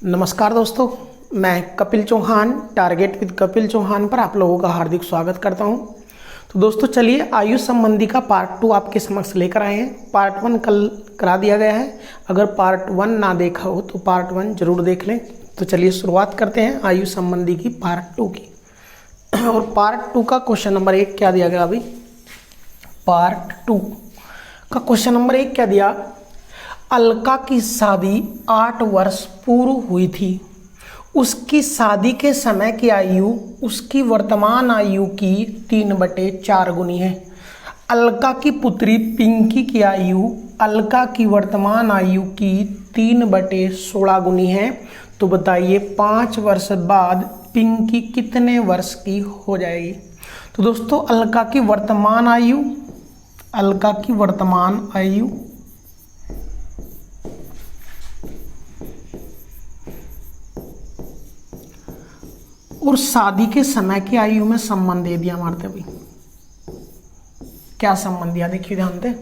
नमस्कार दोस्तों, मैं कपिल चौहान टारगेट विद कपिल चौहान पर आप लोगों का हार्दिक स्वागत करता हूं। तो दोस्तों चलिए आयु संबंधी का पार्ट 2 आपके समक्ष लेकर आए हैं। पार्ट 1 कल करा दिया गया है। अगर पार्ट 1 ना देखा हो तो पार्ट 1 जरूर देख लें। तो चलिए शुरुआत करते हैं आयु संबंधी की पार्ट 2 की। और पार्ट 2 का क्वेश्चन नंबर 1 क्या दिया गया? अभी पार्ट 2 का क्वेश्चन नंबर 1 क्या दिया? अलका की शादी 8 वर्ष पूर्व हुई थी। उसकी शादी के समय की आयु उसकी वर्तमान आयु की 3/4 गुनी है। अलका की पुत्री पिंकी की आयु अलका की वर्तमान आयु की 3/16 गुनी है। तो बताइए 5 वर्ष बाद पिंकी कितने वर्ष की हो जाएगी? तो दोस्तों अलका की वर्तमान आयु और शादी के समय की आयु में संबंध दे दिया हमारे। अभी क्या संबंध दिया देखिए ध्यान दें।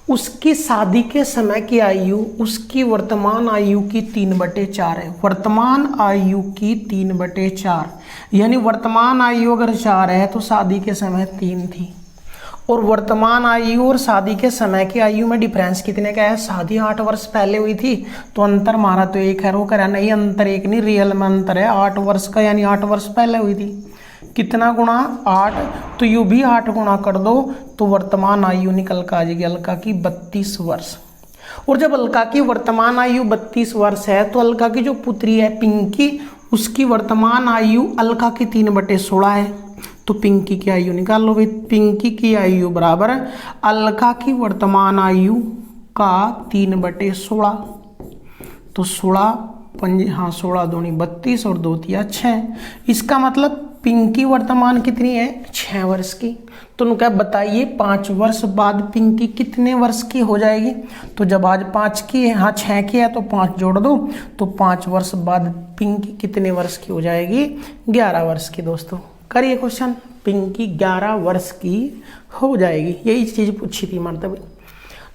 उसकी शादी के समय की आयु उसकी वर्तमान आयु की 3/4 है। वर्तमान आयु की 3/4 यानी वर्तमान आयु अगर 4 है तो शादी के समय 3 थी। और वर्तमान आयु और शादी के समय की आयु में डिफरेंस कितने का है? शादी 8 वर्ष पहले हुई थी तो अंतर मारा तो 1 है। रो करा नहीं, अंतर 1 नहीं, रियल में अंतर है 8 वर्ष का, यानी 8 वर्ष पहले हुई थी। कितना गुणा? 8। तो यू भी 8 गुणा कर दो तो वर्तमान आयु निकल कर आ जाएगी अलका की 32 वर्ष। और जब अलका की वर्तमान आयु 32 वर्ष है तो अलका की जो पुत्री है पिंकी, उसकी वर्तमान आयु अलका की 3/16 है। तो पिंकी की आयु निकाल लो भाई। पिंकी की आयु बराबर अलका की वर्तमान आयु का 3/16। तो 16 दूनी 32 और 2 तिया 6। इसका मतलब पिंकी वर्तमान कितनी है? 6 वर्ष की। तो क्या बताइए 5 वर्ष बाद पिंकी कितने वर्ष की हो जाएगी? तो जब आज 5 की है, हाँ 6 की है तो 5 जोड़ दो तो 5 वर्ष बाद पिंकी कितने वर्ष की हो जाएगी? 11 वर्ष की। दोस्तों करिए क्वेश्चन। पिंकी 11 वर्ष की हो जाएगी। यही चीज पूछी थी मतलब।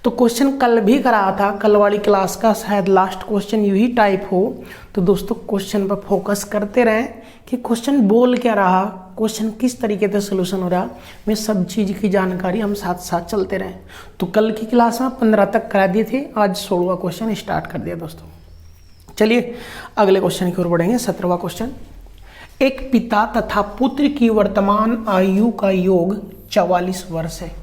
तो क्वेश्चन कल भी करा था, कल वाली क्लास का शायद लास्ट क्वेश्चन यही टाइप हो। तो दोस्तों क्वेश्चन पर फोकस करते रहें कि क्वेश्चन बोल क्या रहा, क्वेश्चन किस तरीके से सोल्यूशन हो रहा, मैं सब चीज़ की जानकारी हम साथ साथ चलते रहें। तो कल की क्लास में 15 तक करा दिए थे, आज 16वां क्वेश्चन स्टार्ट कर दिया दोस्तों। चलिए अगले क्वेश्चन की ओर बढ़ेंगे। 17वां क्वेश्चन। एक पिता तथा पुत्र की वर्तमान आयु का योग 44 वर्ष है।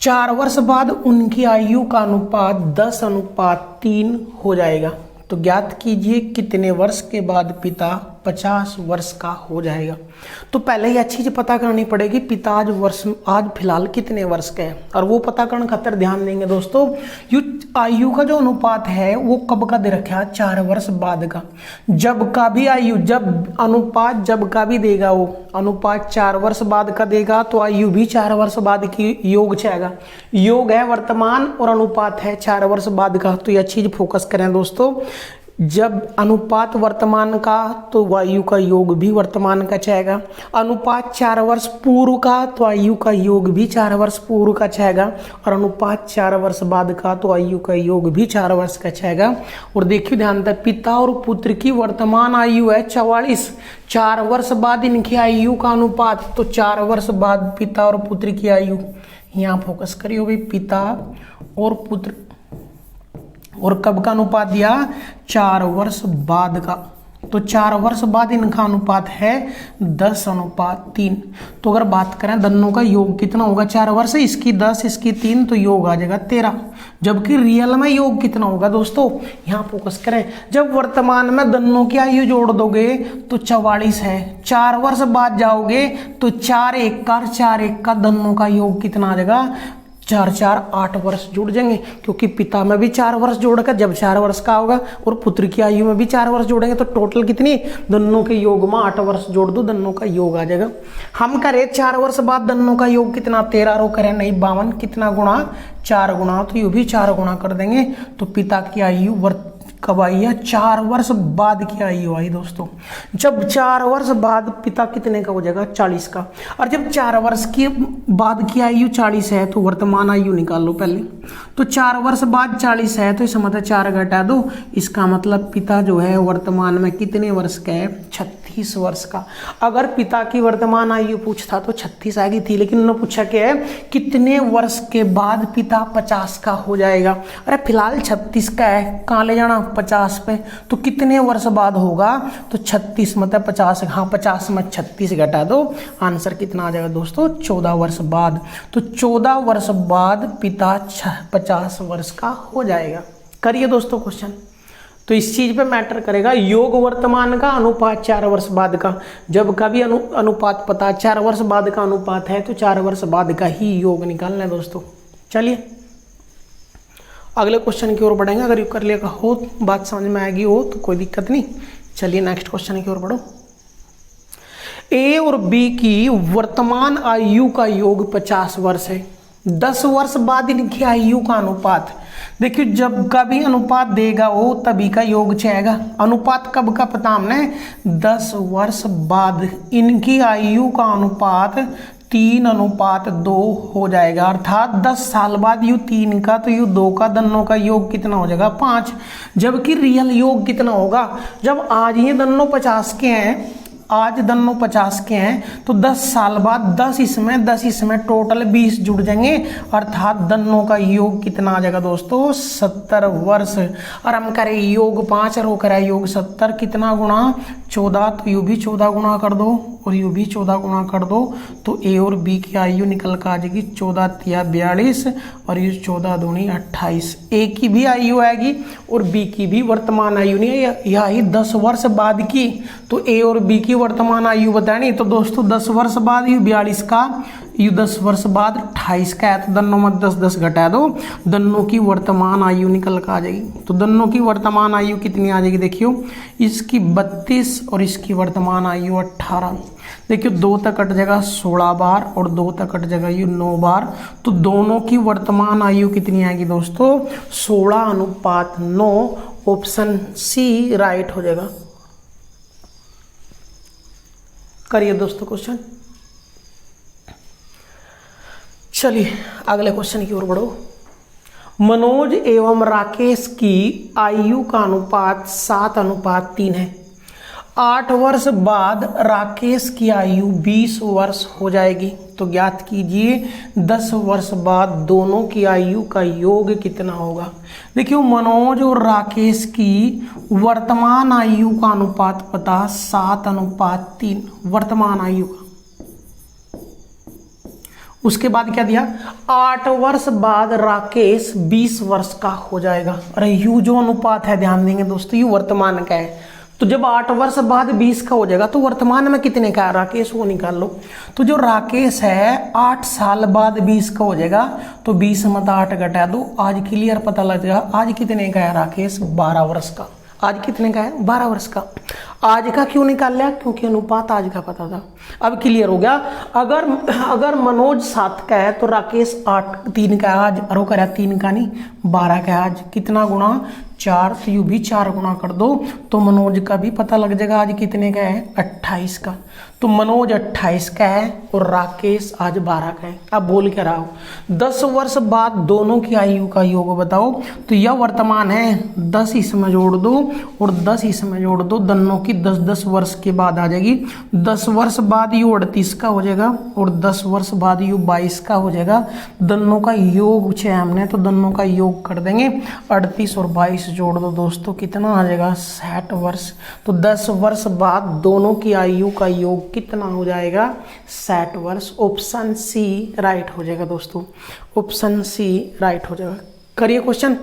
4 वर्ष बाद उनकी आयु का अनुपात 10:3 हो जाएगा। तो ज्ञात कीजिए कितने वर्ष के बाद पिता 50 वर्ष का हो जाएगा। तो पहले ही अच्छी चीज पता करनी पड़ेगी पिता आज फिलहाल कितने वर्ष का है, और वो पता करने खातिर ध्यान देंगे दोस्तों। आयु का जो अनुपात है वो कब का दे रखा है? 4 वर्ष बाद का। जब का भी आयु, जब अनुपात जब का भी देगा, वो अनुपात 4 वर्ष बाद का देगा तो आयु भी 4 वर्ष बाद की योग जाएगा। योग है वर्तमान और अनुपात है 4 वर्ष बाद का। तो यह चीज फोकस करें दोस्तों। जब अनुपात वर्तमान का तो आयु का योग भी वर्तमान का चाहेगा। अनुपात 4 वर्ष पूर्व का तो आयु का योग भी 4 वर्ष पूर्व का चाहेगा। और अनुपात 4 वर्ष बाद का तो आयु का योग भी 4 वर्ष का चाहेगा। और देखिए ध्यान दें, पिता और पुत्र की वर्तमान आयु है 44। 4 वर्ष बाद इनकी आयु का अनुपात, तो 4 वर्ष बाद पिता और पुत्र की आयु, यहाँ फोकस करिए भाई, पिता और पुत्र। और कब का अनुपात दिया? 4 वर्ष बाद का। तो 4 वर्ष बाद इनका अनुपात है 10:3। तो अगर बात करें दोनों का योग कितना होगा? 4 वर्ष, इसकी 10 इसकी 3 तो योग आ जाएगा 13। जबकि रियल में योग कितना होगा दोस्तों? यहाँ फोकस करें। जब वर्तमान में दोनों की आयु जोड़ दोगे तो 44 है। 4 वर्ष बाद जाओगे तो 4 1 का दोनों का योग कितना आ जाएगा? 4 8 वर्ष जुड़ जाएंगे, क्योंकि पिता में भी 4 वर्ष जोड़कर जब 4 वर्ष का होगा और पुत्र की आयु में भी 4 वर्ष जोड़ेंगे तो टोटल कितनी? दोनों के योग में 8 वर्ष जोड़ दो, दोनों का योग आ जाएगा। हम करें 4 वर्ष बाद दोनों का योग कितना? 13। रो करें नहीं 52। कितना गुणा 4 गुणा, तो ये भी 4 गुणा कर देंगे तो पिता की आयु कब आई है? 4 वर्ष बाद की आयु आई दोस्तों। जब 4 वर्ष बाद पिता कितने का हो जाएगा? 40 का। और जब 4 वर्ष के बाद की आयु 40 है तो वर्तमान आयु निकाल लो पहले। तो 4 वर्ष बाद 40 है तो इसका मतलब 4 घटा दो, इसका मतलब पिता जो है वर्तमान में कितने वर्ष का है? 36 वर्ष का। अगर पिता की वर्तमान आयु पूछता तो 36 आ गई थी, लेकिन उन्होंने पूछा क्या है? कितने वर्ष के बाद पिता 50 का हो जाएगा। अरे फिलहाल 36 का है, कहाँ ले जाना? 50 पे। तो कितने वर्ष बाद होगा? तो 36 मतलब 50, हाँ 50 में 36 घटा दो, आंसर कितना आ जाएगा दोस्तों? 14 वर्ष बाद। तो 14 वर्ष बाद पिता 50 वर्ष का हो जाएगा। करिए दोस्तों क्वेश्चन। तो इस चीज पे मैटर करेगा योग वर्तमान का अनुपात 4 वर्ष बाद का। जब का भी अनुपात पता 4 वर्ष बाद का अनुपात है तो 4 वर्ष बाद का ही योग निकालना है दोस्तों। चलिए अगले क्वेश्चन की ओर बढ़ेंगे। अगर यू कर लिया हो, बात समझ में आएगी हो तो कोई दिक्कत नहीं। चलिए नेक्स्ट क्वेश्चन की ओर बढ़ो। ए और बी की वर्तमान आयु का योग 50 वर्ष है। 10 वर्ष बाद इनकी आयु का अनुपात, देखिए जब का भी अनुपात देगा वो तभी का योग चाहेगा। अनुपात कब का पता हमने? 10 वर्ष बाद इनकी आयु का अनुपात 3:2 हो जाएगा। अर्थात 10 साल बाद यू 3 का तो यू 2 का, दोनों का योग कितना हो जाएगा? 5। जबकि रियल योग कितना होगा? जब आज ये दोनों 50 के हैं, आज दोनों 50 के हैं तो 10 साल बाद 10 इसमें टोटल 20 जुड़ जाएंगे। अर्थात दोनों का योग कितना आ जाएगा दोस्तों? 70 वर्ष। और हम करें योग 5 और वो करें योग 70, कितना गुणा? 14। तो यू भी 14 गुणा कर दो और यू भी 14 गुणा कर दो तो ए और बी की आयु निकल कर आ जाएगी 14 तिया 42 और ये 14 दूनी 28। ए की भी आयु आएगी और बी की भी वर्तमान आयु नहीं है, यह आई 10 वर्ष बाद की। तो ए और बी की वर्तमान आयु बतानी तो दोस्तों 10 वर्ष बाद यू 42 का, यू 10 वर्ष बाद 28 का है तो दोनों में 10-10 घटा दो, दोनों की वर्तमान आयु निकल कर आ जाएगी। तो दोनों की वर्तमान आयु कितनी आ जाएगी? देखियो इसकी 32 और इसकी वर्तमान आयु 18। देखियो 2 तक कट जाएगा 16 बार और 2 तक कट जाएगा ये 9 बार। तो दोनों की वर्तमान आयु कितनी आएगी दोस्तों? 16:9। ऑप्शन सी राइट हो जाएगा। करिए दोस्तों क्वेश्चन। चलिए अगले क्वेश्चन की ओर बढ़ो। मनोज एवं राकेश की आयु का अनुपात 7:3 है। 8 वर्ष बाद राकेश की आयु 20 वर्ष हो जाएगी। तो ज्ञात कीजिए 10 वर्ष बाद दोनों की आयु का योग कितना होगा। देखिए मनोज और राकेश की वर्तमान आयु का अनुपात पता 7:3 वर्तमान आयु का। उसके बाद क्या दिया? 8 वर्ष बाद राकेश 20 वर्ष का हो जाएगा। अरे यू जो अनुपात है ध्यान देंगे दोस्तों, यू वर्तमान का है। तो जब 8 वर्ष बाद 20 का हो जाएगा तो वर्तमान में कितने का है राकेश, वो निकाल लो। तो जो राकेश है 8 साल बाद 20 का हो जाएगा तो 20 में 8 घटा दो, आज क्लियर पता लग जाएगा। आज कितने का है राकेश? 12 वर्ष का। आज कितने का है? 12 वर्ष का। आज का क्यों निकाल लिया? क्योंकि अनुपात आज का पता था। अब क्लियर हो गया। अगर मनोज 7 का है तो राकेश 3 का है आज, और वो कह रहा 3 का नहीं 12 का है आज। कितना गुणा? 4। तो यू भी 4 गुणा कर दो तो मनोज का भी पता लग जाएगा आज कितने का है? 28 का। तो मनोज 28 का है और राकेश आज 12 का है। अब बोल क्या रहा हो? 10 वर्ष बाद दोनों की आयु का योग बताओ। तो यह वर्तमान है, 10 इसमें जोड़ दो और 10 इसमें जोड़ दो, दोनों की 10-10 वर्ष के बाद आ जाएगी। 10 वर्ष बाद यू 38 का हो जाएगा और 10 वर्ष बाद यू 22 का हो जाएगा। दोनों का योग पूछे हमने तो दोनों का योग कर देंगे। 38 और 22 जोड़ दो दोस्तों, कितना आ जाएगा? 60 वर्ष। तो 10 वर्ष बाद दोनों की आयु का योग कितना हो जाएगा? 60 वर्ष। ऑप्शन सी राइट हो जाएगा दोस्तों। ऑप्शन सी राइट हो जाएगा। करिए क्वेश्चन।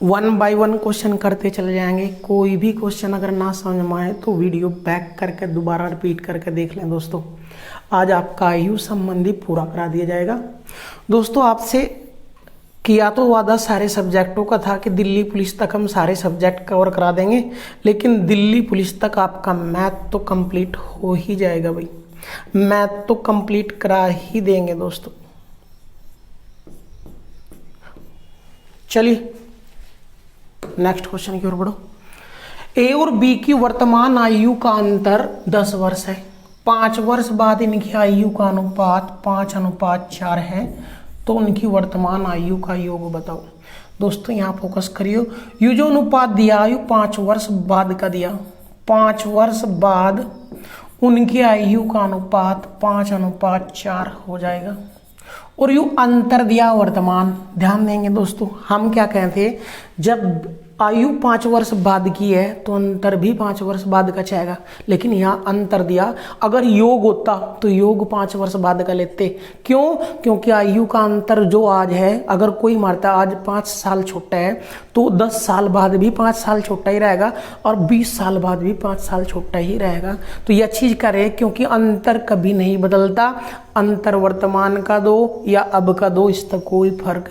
1 बाय 1 क्वेश्चन करते चले जाएंगे। कोई भी क्वेश्चन अगर ना समझ में आए तो वीडियो बैक करके दोबारा रिपीट करके देख लें दोस्तों। आज आपका आयु संबंधी पूरा करा दिया जाएगा दोस्तों। आपसे किया तो वादा सारे सब्जेक्टों का था कि दिल्ली पुलिस तक हम सारे सब्जेक्ट कवर करा देंगे, लेकिन दिल्ली पुलिस तक आपका मैथ तो कंप्लीट हो ही जाएगा भाई। मैथ तो कंप्लीट करा ही देंगे दोस्तों। चलिए नेक्स्ट क्वेश्चन की ओर बढ़ो। ए और बी की वर्तमान आयु का अंतर 10 वर्ष है। 5 वर्ष बाद इनकी आयु का अनुपात 5:4 है, तो उनकी वर्तमान आयु का योग बताओ। दोस्तों यहाँ फोकस करियो, ये जो अनुपात दिया आयु 5 वर्ष बाद का दिया, 5 वर्ष बाद उनकी आयु का अनुपात 5:4 हो जाएगा। और यू अंतर दिया वर्तमान, ध्यान देंगे दोस्तों, हम क्या कहते हैं, जब आयु 5 वर्ष बाद की है तो अंतर भी 5 वर्ष बाद का चाहेगा, लेकिन यहाँ अंतर दिया, अगर योग होता तो योग 5 वर्ष बाद का लेते। क्यों? क्योंकि आयु का अंतर जो आज है, अगर कोई मरता आज 5 साल छोटा है तो 10 साल बाद भी 5 साल छोटा ही रहेगा और 20 साल बाद भी 5 साल छोटा ही रहेगा। तो यह चीज़ करें, क्योंकि अंतर कभी नहीं बदलता, अंतर वर्तमान का दो या अब का दो, इस तक कोई फर्क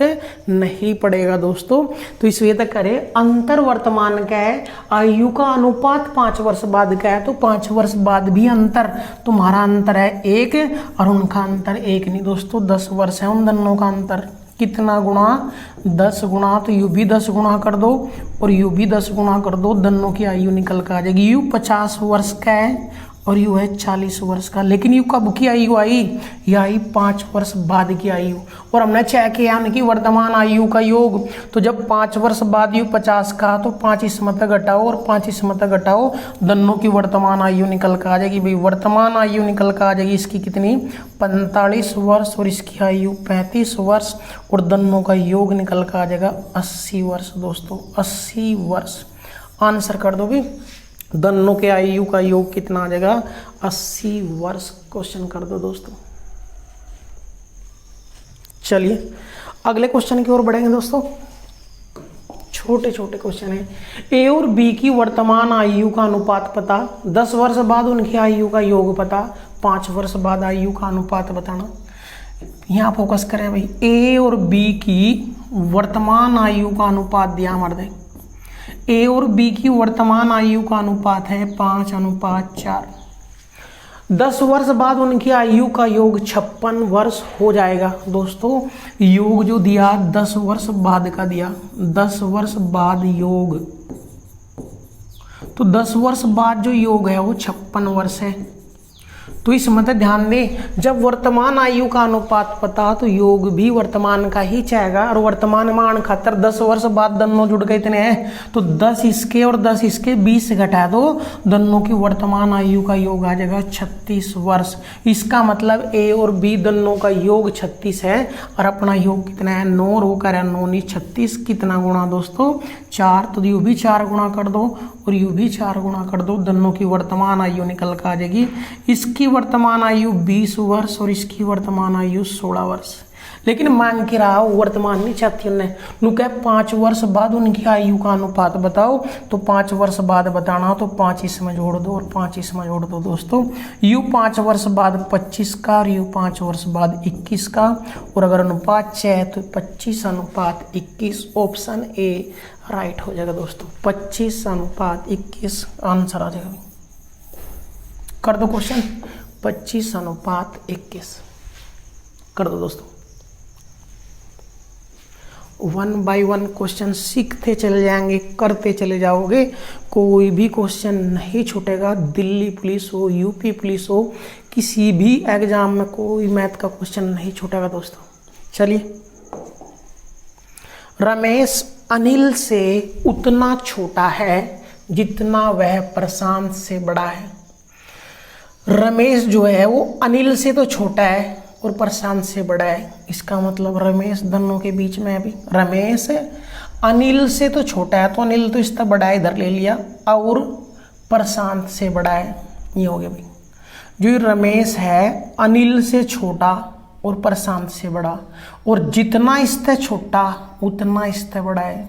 नहीं पड़ेगा दोस्तों। तो इस वजह तक करें, अंतर वर्तमान का है, आयु का अनुपात 5 वर्ष बाद का है, तो 5 वर्ष बाद भी अंतर, तुम्हारा अंतर है 1 और उनका अंतर 1 नहीं दोस्तों, 10 वर्ष है उन दोनों का अंतर। कितना गुणा? 10 गुणा, तो यू भी 10 गुणा कर दो और यू भी 10 गुणा कर दो, दोनों की आयु निकल कर आ जाएगी। यू 50 वर्ष का है और यू है 40 वर्ष का, लेकिन यू कब की आयु आई? यह आई 5 वर्ष बाद की आयु। और हमने चेक किया उनकी वर्तमान आयु का योग, तो जब 5 वर्ष बाद यू 50 का, तो 5 इसमें तक घटाओ और 5 इसमें तक घटाओ, दोनों की वर्तमान आयु निकल कर आ जाएगी। भाई वर्तमान आयु निकल कर आ जाएगी इसकी कितनी? 45 वर्ष और इसकी आयु 35 वर्ष, और दोनों का योग निकल कर आ जाएगा 80 वर्ष दोस्तों, 80 वर्ष। आंसर कर दो भाई, दोनों के आयु का योग कितना आ जाएगा? 80 वर्ष। क्वेश्चन कर दो दोस्तों। चलिए अगले क्वेश्चन की ओर बढ़ेंगे दोस्तों। छोटे छोटे क्वेश्चन है। ए और बी की वर्तमान आयु का अनुपात पता, 10 वर्ष बाद उनकी आयु का योग पता, 5 वर्ष बाद आयु का अनुपात बताना। यहाँ फोकस करें भाई, ए और बी की वर्तमान आयु का अनुपात दिया मर्दे। ए और बी की वर्तमान आयु का अनुपात है 5:4। 10 वर्ष बाद उनकी आयु का योग 56 वर्ष हो जाएगा दोस्तों। योग जो दिया 10 वर्ष बाद का दिया, 10 वर्ष बाद योग, तो 10 वर्ष बाद जो योग है वो 56 वर्ष है। तो इस मतलब ध्यान दें, जब वर्तमान आयु का अनुपात पता तो योग भी वर्तमान का ही चाहेगा, और वर्तमान मान खातर 10 वर्ष बाद दोनों जुड़ गए इतने हैं, तो 10 इसके और 10 इसके 20 से घटा दो, दोनों की वर्तमान आयु का योग आ जाएगा 36 वर्ष। इसका मतलब ए और बी दोनों का योग 36 है, और अपना योग कितना है? 9, और वो कह रहा है 9 नहीं 36, कितना गुणा दोस्तों? 4, तो यू भी 4 गुणा कर दो और यू भी 4 गुणा कर दो, दोनों की वर्तमान आयु निकल कर आ जाएगी। इसकी वर्तमान आयु 20 वर्ष और इसकी वर्तमान आयु 16 वर्ष। लेकिन मान के रहा वर्तमान नहीं चाहती उन्हें, नुका 5 वर्ष बाद उनकी आयु का अनुपात बताओ, तो 5 वर्ष बाद बताना, तो 5 इसमें जोड़ दो और 5 इसमें जोड़ दो दोस्तों। यू 5 वर्ष बाद 25 का और यू 5 वर्ष बाद 21 का, और अगर अनुपात है तो 25:21, ऑप्शन ए राइट हो जाएगा दोस्तों। 25:21 आंसर आ जाएगा। कर दो क्वेश्चन, 25:21 कर दो दोस्तों। 1 बाय 1 क्वेश्चन सीखते चले जाएंगे, करते चले जाओगे, कोई भी क्वेश्चन नहीं छूटेगा। दिल्ली पुलिस हो, यूपी पुलिस हो, किसी भी एग्जाम में कोई मैथ का क्वेश्चन नहीं छूटेगा दोस्तों। चलिए, रमेश अनिल से उतना छोटा है जितना वह प्रशांत से बड़ा है। रमेश जो है वो अनिल से तो छोटा है और प्रशांत से बड़ा है। इसका मतलब रमेश दोनों के बीच में है। अभी रमेश अनिल से तो छोटा है, तो अनिल तो इसका बड़ा है, इधर ले लिया, और प्रशांत से बड़ा है, ये हो गया भाई। जो रमेश है अनिल से छोटा और प्रशांत से बड़ा, और जितना इससे छोटा उतना इससे बड़ा है।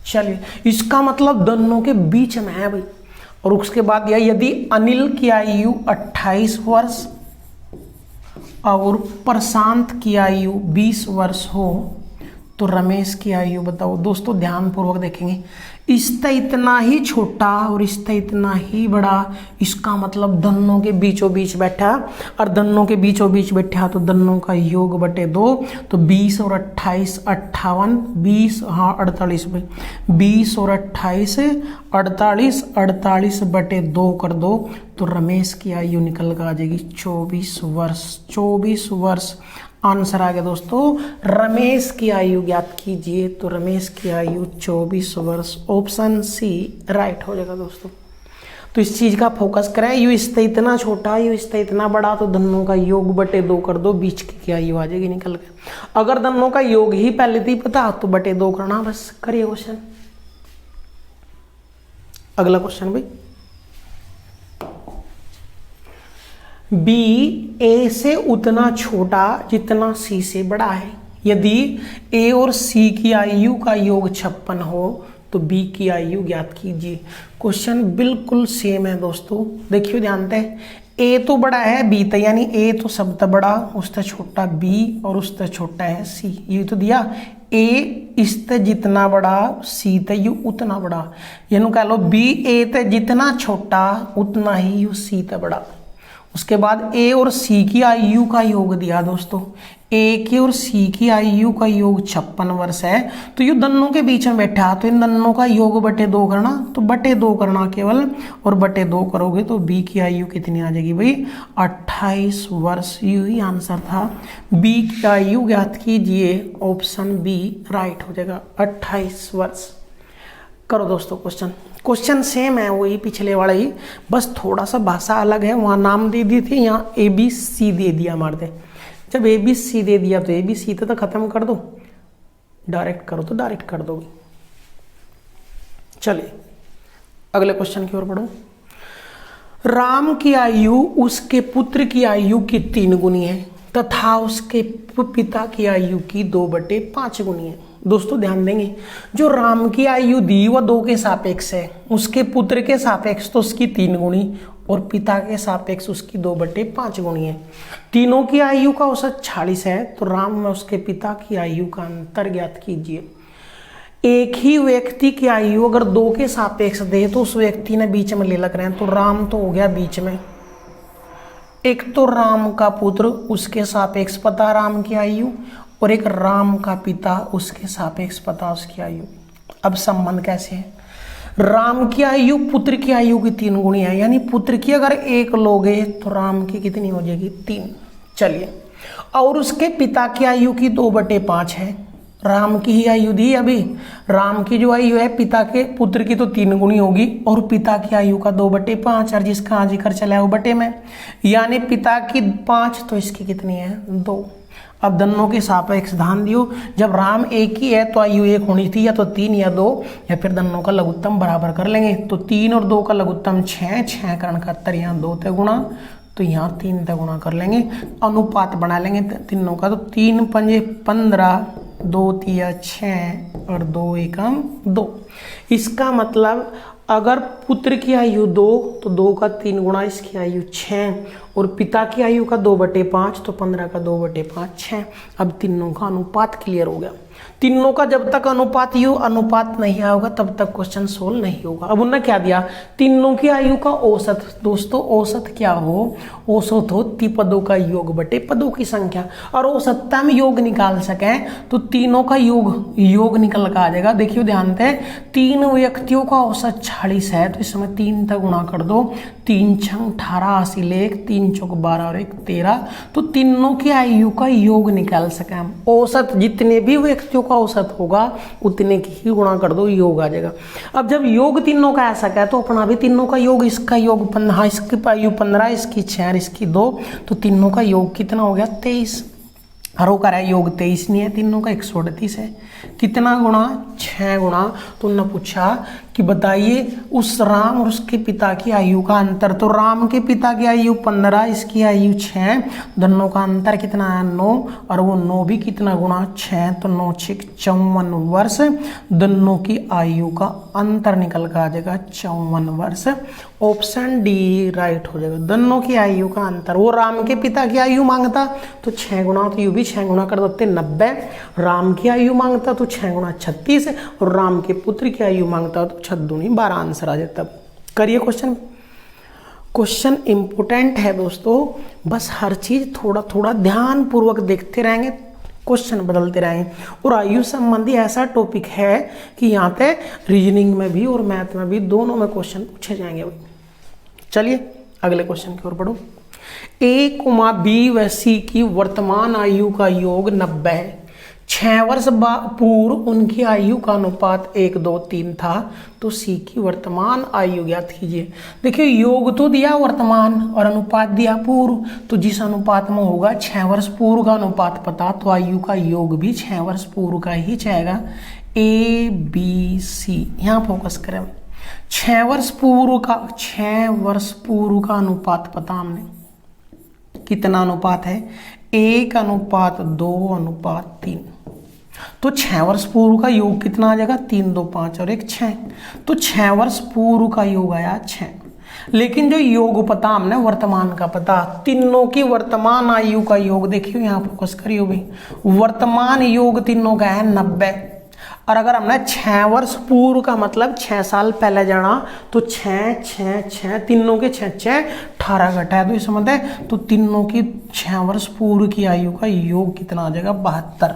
चलिए, इसका मतलब दोनों के बीच में है भाई। और उसके बाद यह, यदि अनिल की आयु 28 वर्ष और प्रशांत की आयु 20 वर्ष हो, तो रमेश की आयु बताओ। दोस्तों ध्यानपूर्वक देखेंगे, इसका इतना ही छोटा और इसका इतना ही बड़ा, इसका मतलब दोनों के बीचों बीच बैठा, और दोनों के बीचों बीच बैठा तो दोनों का योग बटे 2, तो 20 और 28 58, 20 हाँ 48 में 20 और 28 48, 48 बटे 2 कर दो तो रमेश की आयु निकल कर आ जाएगी 24 वर्ष। 24 वर्ष आंसर आ गया दोस्तों। रमेश की आयु ज्ञात कीजिए, तो रमेश की आयु 24 वर्ष, ऑप्शन सी राइट हो जाएगा दोस्तों। तो इस चीज का फोकस करें, यू इससे इतना छोटा, यू इससे इतना बड़ा, तो दोनों का योग बटे 2 कर दो, बीच की आयु आ जाएगी निकल के। अगर दोनों का योग ही पहले थी पता तो बटे 2 करना, बस करिए क्वेश्चन। अगला क्वेश्चन भाई, बी ए से उतना छोटा जितना सी से बड़ा है। यदि ए और सी की आयु का योग 56 हो तो बी की आयु ज्ञात कीजिए। क्वेश्चन बिल्कुल सेम है दोस्तों, देखियो ध्यान से। ए तो बड़ा है बी तक, यानी ए तो सबसे बड़ा, उससे छोटा बी और उससे छोटा है सी। ये तो दिया ए इससे जितना बड़ा सी ते यू उतना बड़ा, यानी कह लो बी ए ते जितना छोटा उतना ही यू सी ते बड़ा। उसके बाद ए और सी की आयु का योग दिया दोस्तों, ए की और सी की आयु का योग 56 वर्ष है, तो ये दोनों के बीच में बैठा, तो इन दोनों का योग बटे 2 करना, तो बटे 2 करना केवल, और बटे 2 करोगे तो बी की आयु कितनी आ जाएगी भाई 28 वर्ष। यही आंसर था, बी की आयु ज्ञात कीजिए, ऑप्शन बी राइट हो जाएगा 28 वर्ष। करो दोस्तों क्वेश्चन सेम है वही पिछले वाला ही, बस थोड़ा सा भाषा अलग है। वहाँ नाम दे दी थी, यहाँ ए बी सी दे दिया मारते। जब ए बी सी दे दिया तो ए बी सी तो खत्म कर दो, डायरेक्ट करो तो डायरेक्ट कर दो। चलिए अगले क्वेश्चन की ओर बढ़ो। राम की आयु उसके पुत्र की आयु की 3 गुनी है तथा उसके पिता की आयु की 2/5 गुनी है। दोस्तों ध्यान देंगे, जो राम की आयु दी वह 2 के सापेक्ष है, उसके पुत्र के सापेक्ष तो उसकी 3 गुनी और पिता के सापेक्ष उसकी 2/5 गुनी है। तीनों की आयु का औसत 46 है, तो राम में उसके पिता की आयु का अंतर ज्ञात कीजिए। एक ही व्यक्ति की आयु अगर 2 के सापेक्ष दे तो उस व्यक्ति ने बीच में ले लग रहे हैं, तो राम तो हो गया बीच में। एक तो राम का पुत्र उसके सापेक्ष पता राम की आयु, और एक राम का पिता उसके सापेक्ष पता उसकी आयु। अब संबंध कैसे है, राम की आयु पुत्र की आयु की 3 गुनी है, यानी पुत्र की अगर 1 लोगे तो राम की कितनी हो जाएगी 3। चलिए, और उसके पिता की आयु की 2/5 है। राम की ही आयु दी अभी, राम की जो आयु है पिता के पुत्र की तो 3 गुनी होगी, और पिता की आयु का 2/5, और जिसका आज कर चला है वो बटे में, यानी पिता की 5 तो इसकी कितनी है 2। अब दोनों के सापेक्ष ध्यान दियो, जब राम एक ही है तो आयु 1 होनी थी, या तो 3 या 2, या फिर दोनों का लघुत्तम बराबर कर लेंगे। तो 3 और 2 का लघुत्तम 6, 6 करण 71, यहाँ 2 ते गुणा, तो यहाँ 3 ते गुणा कर लेंगे, अनुपात बना लेंगे तीनों का, तो 3 पंजे 15, 2 तिया 6 और 2 एकम 2। इसका मतलब अगर पुत्र की आयु 2 तो 2 का 3 गुणा, इसकी आयु 6, और पिता की आयु का 2/5 तो 15 का 2/5 6। अब तीनों का अनुपात क्लियर हो गया। तीनों का जब तक अनुपात नहीं होगा तब तक क्वेश्चन सोल्व नहीं होगा। अब उन्होंने क्या दिया, तीनों की आयु का औसत। दोस्तों औसत क्या हो, औसत हो पदों का योग बटे पदों की संख्या, और औसतम योग निकाल सके तो तीनों का योग निकल कर आ जाएगा। देखियो ध्यान से, 3 व्यक्तियों का औसत 46 है, तो इसमें 3 तक गुणा कर दो, 3 छंग 18 80 लेख, 3 चौक 12 और 1 13, तो तीनों की आयु का योग निकाल सके हम। औसत जितने भी व्यक्तियों का औसत होगा उतने की ही गुणा कर दो, योग आ जाएगा। अब जब योग तीनों का ऐसा क्या है, तो अपना भी तीनों का योग, इसका योग 15, इसकी आयु 15, इसकी 6, इसकी 2, तो तीनों का योग कितना हो गया 23। हरो का है योग 23 नहीं है, तीनों का 138 है। कितना गुणा 6 गुणा, तो उन्होंने पूछा कि कि बताइए उस राम और उसके पिता की आयु का अंतर। तो राम के पिता की आयु 15, इसकी आयु 6, दोनों का अंतर कितना है 9, और वो 9 भी कितना गुणा 6, तो 9 6 54 वर्ष, दोनों की आयु का अंतर निकल कर आ जाएगा 54 वर्ष। ऑप्शन डी राइट हो जाएगा, दोनों की आयु का अंतर। वो राम के पिता की आयु मांगता तो 6 गुणा, तो यू भी 6 गुणा कर देते 90, राम की आयु मांगता तो 6 गुणा 36, और राम के पुत्र की आयु मांगता तो 6 दूनी 12 आंसर आ जाता। करिए क्वेश्चन। क्वेश्चन इंपोर्टेंट है दोस्तों, बस हर चीज थोड़ा थोड़ा ध्यान पूर्वक देखते रहेंगे, क्वेश्चन बदलते रहेंगे। और आयु संबंधी ऐसा टॉपिक है कि यहाँ पे रीजनिंग में भी और मैथ में भी दोनों में क्वेश्चन पूछे जाएंगे भाई। चलिए अगले क्वेश्चन की ओर बढ़ो। ए, बी व सी की वर्तमान आयु का योग 90 है। 6 वर्ष पूर्व उनकी आयु का अनुपात 1 2 3 था, तो सी की वर्तमान आयु ज्ञात कीजिए। देखिए योग तो दिया वर्तमान और अनुपात दिया पूर्व, तो जिस अनुपात में होगा 6 वर्ष पूर्व का अनुपात पता, तो आयु का योग भी 6 वर्ष पूर्व का ही जाएगा। ए बी सी, यहाँ फोकस करें। 6 वर्ष पूर्व का अनुपात पता हमने, कितना अनुपात है 1:2:3, तो 6 वर्ष पूर्व का योग कितना आ जाएगा 3 2 5 और 1 6, तो 6 वर्ष पूर्व का योग आया 6। लेकिन जो योग पता हमने वर्तमान का पता, तीनों की वर्तमान आयु का योग देखियो, यहाँ फोकस करियो भाई, वर्तमान योग तीनों का है 90, और अगर हमने 6 वर्ष पूर्व का मतलब 6 साल पहले जाना, तो 6 6 6 तीनों के 6 6 18 घटाया तो इस समझ, तो तीनों की 6 वर्ष पूर्व की आयु का योग कितना आ जाएगा 72।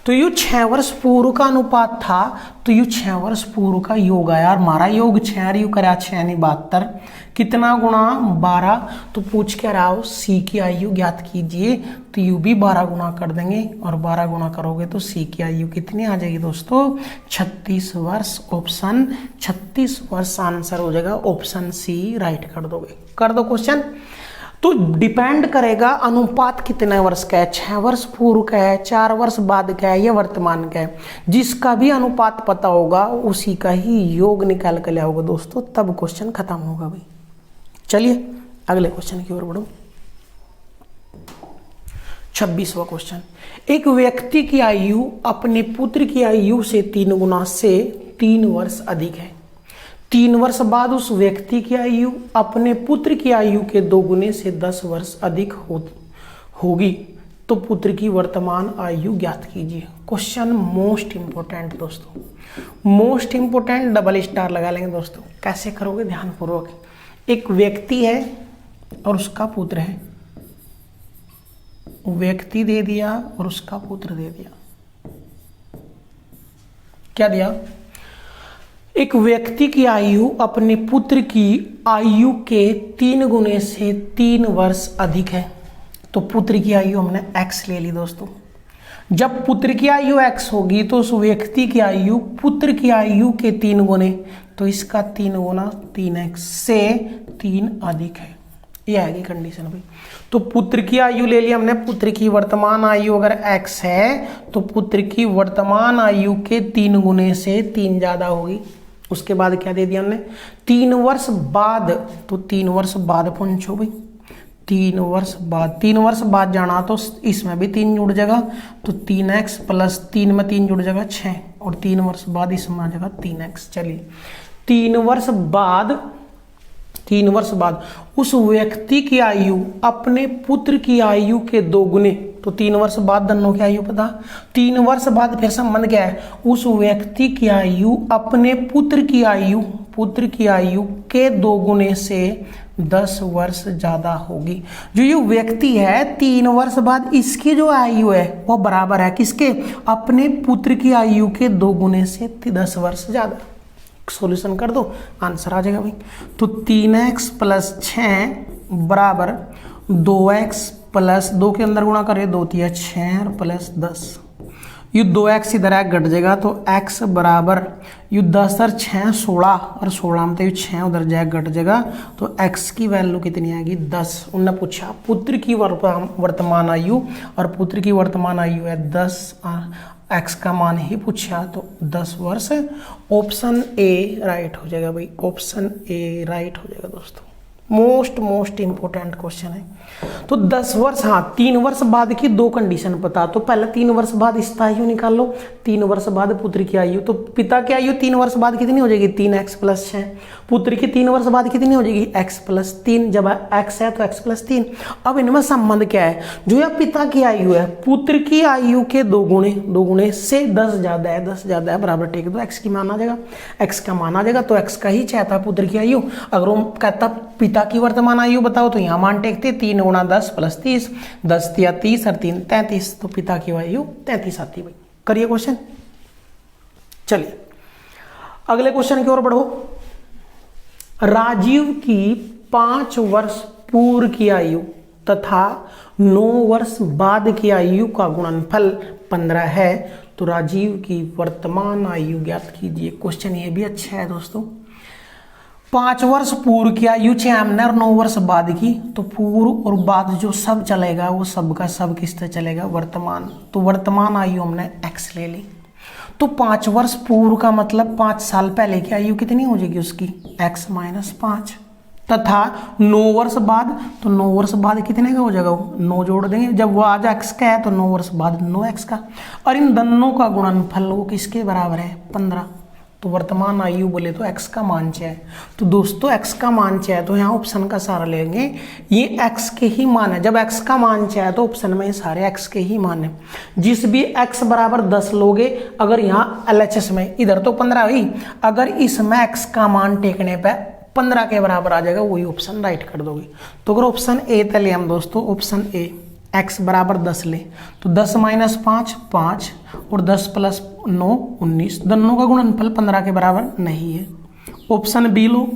तो यू 6 वर्ष पूर्व का अनुपात था, तो यू 6 वर्ष पूर्व का योग आया, और हमारा योग 6 यू करा 6 यानी 72, कितना गुणा 12। तो पूछ के रहा हो सी की आयु ज्ञात कीजिए, तो यू भी 12 गुणा कर देंगे, और 12 गुणा करोगे तो सी की आयु कितनी आ जाएगी दोस्तों 36 वर्ष। ऑप्शन 36 वर्ष आंसर हो जाएगा, ऑप्शन सी राइट कर दोगे। कर दो क्वेश्चन। तो डिपेंड करेगा अनुपात कितने वर्ष का है, 6 वर्ष पूर्व का है, 4 वर्ष बाद का है, या वर्तमान का है। जिसका भी अनुपात पता होगा उसी का ही योग निकाल कर लिया होगा दोस्तों, तब क्वेश्चन खत्म होगा भाई। चलिए अगले क्वेश्चन की ओर बढ़ो। 26वां क्वेश्चन। एक व्यक्ति की आयु अपने पुत्र की आयु से 3 गुना से 3 वर्ष अधिक है। 3 वर्ष बाद उस व्यक्ति की आयु अपने पुत्र की आयु के 2 गुने से 10 वर्ष अधिक होगी, तो पुत्र की वर्तमान आयु ज्ञात कीजिए। क्वेश्चन मोस्ट इंपोर्टेंट दोस्तों, मोस्ट इंपोर्टेंट, डबल स्टार लगा लेंगे दोस्तों। कैसे करोगे ध्यानपूर्वक। एक व्यक्ति है और उसका पुत्र है, व्यक्ति दे दिया और उसका पुत्र दे दिया। क्या दिया? एक व्यक्ति की आयु अपने पुत्र की आयु के 3 गुने से 3 वर्ष अधिक है, तो पुत्र की आयु हमने x ले ली दोस्तों। जब पुत्र की आयु x होगी तो उस व्यक्ति की आयु पुत्र की आयु के 3 गुने, तो इसका 3 गुना 3x से 3 अधिक है, यह आएगी कंडीशन भाई। तो पुत्र की आयु ले लिया हमने, पुत्र की वर्तमान आयु अगर x है तो पुत्र की वर्तमान आयु के 3 गुने से 3 ज्यादा होगी। उसके बाद क्या दे दिया हमने 3 वर्ष बाद, तो 3 वर्ष बाद पहुंचो भाई, 3 वर्ष बाद जाना तो इसमें भी 3 जुड़ जाएगा, तो 3x प्लस 3 में 3 जुड़ जाएगा 6, और 3 वर्ष बाद इसमें आ जाएगा 3x। चलिए 3 वर्ष बाद उस व्यक्ति की आयु अपने पुत्र की आयु के 2 गुने, तो 3 वर्ष बाद दोनों की आयु पता, 3 वर्ष बाद फिर संबंध क्या है, उस व्यक्ति की आयु अपने पुत्र की आयु के 2 गुने से 10 वर्ष ज्यादा होगी। जो ये व्यक्ति है 3 वर्ष बाद इसकी जो आयु है वो बराबर है किसके, अपने पुत्र की आयु के 2 गुने से 10 वर्ष ज्यादा। सॉल्यूशन कर दो, आंसर आ जाएगा भाई। तो 3x प्लस 6 बराबर 2x प्लस 2 के अंदर गुणा करें 2 3 6 और प्लस 10, ये 2x इधर है घट जाएगा, तो x बराबर ये 10 और 6 16, और 16 में तो ये 6 उधर जाएगा घट जाएगा, तो x की वैल्यू कितनी आएगी 10। उन्होंने पूछा पुत्र की वर्तमान आयु, और पुत्र की वर्तमान आयु है 10, एक्स का मान ही पूछा तो 10 वर्ष। ऑप्शन ए राइट हो जाएगा भाई, ऑप्शन ए राइट हो जाएगा दोस्तों। मोस्ट इंपॉर्टेंट क्वेश्चन है। तो 10 वर्ष, हाँ 3 वर्ष बाद की दो कंडीशन पता। तो पहले 3 वर्ष बाद इसका आयु निकाल लो, 3 वर्ष बाद पुत्र की आयु। तो पिता की आयु 3 वर्ष बाद कितनी हो जाएगी, 3x + 6। पुत्र की 3 वर्ष बाद कितनी हो जाएगी, x + 3। जब x है तो x + 3। अब इनमें संबंध क्या है, जो यह पिता की आयु है पुत्र की आयु के 2 गुणे से 10 ज़्यादा है, 10 ज़्यादा है बराबर टेक दो, x की मान आ जाएगा, x का मान आ जाएगा। तो x का ही चाहता पुत्र की आयु। अगर वो कहता पिता की वर्तमान आयु बताओ तो यहाँ मान टेकते 3 × 10 + 30, 10 × 30 और 3 × 33। तो पिता की आयु 33 आती भाई। करिए क्वेश्चन। चलिए अगले क्वेश्चन की ओर बढ़ो। राजीव की 5 वर्ष पूर्व की आयु तथा 9 वर्ष बाद की आयु का गुणनफल 15 है, तो राजीव की वर्तमान आयु ज्ञात कीजिए। क्वेश्चन ये भी अच्छा है दोस्तों। 5 वर्ष पूर्व की आयु छे हमने और 9 वर्ष बाद की, तो पूर्व और बाद जो सब चलेगा वो सब का सब किस तरह चलेगा, वर्तमान। तो वर्तमान आयु हमने x ले ली। तो 5 वर्ष पूर्व का मतलब 5 साल पहले की आयु कितनी हो जाएगी उसकी, x - 5। तथा 9 वर्ष बाद, तो 9 वर्ष बाद कितने का हो जाएगा, 9 जोड़ देंगे। जब वो आज x का है तो 9 वर्ष बाद 9x का। और इन दोनों का गुणनफल वो किसके बराबर है, 15। तो वर्तमान आयु बोले तो x का मान 6 है। तो दोस्तों x का मान 6 है तो यहाँ ऑप्शन का सारा लेंगे, ये x के ही मान है। जब x का मान 6 है तो ऑप्शन में सारे x के ही मान है। जिस भी x बराबर 10 लोगे, अगर यहाँ LHS में इधर तो 15 हुई, अगर इसमें x का मान टेकने पे 15 के बराबर आ जाएगा, वही ऑप्शन राइट कर दोगे। तो अगर ऑप्शन ए तले हम दोस्तों, ऑप्शन ए x बराबर 10 ले तो 10 - 5 5 और 10 + 9 19। दोनों का गुणनफल 15 के बराबर नहीं है। ऑप्शन बी लो,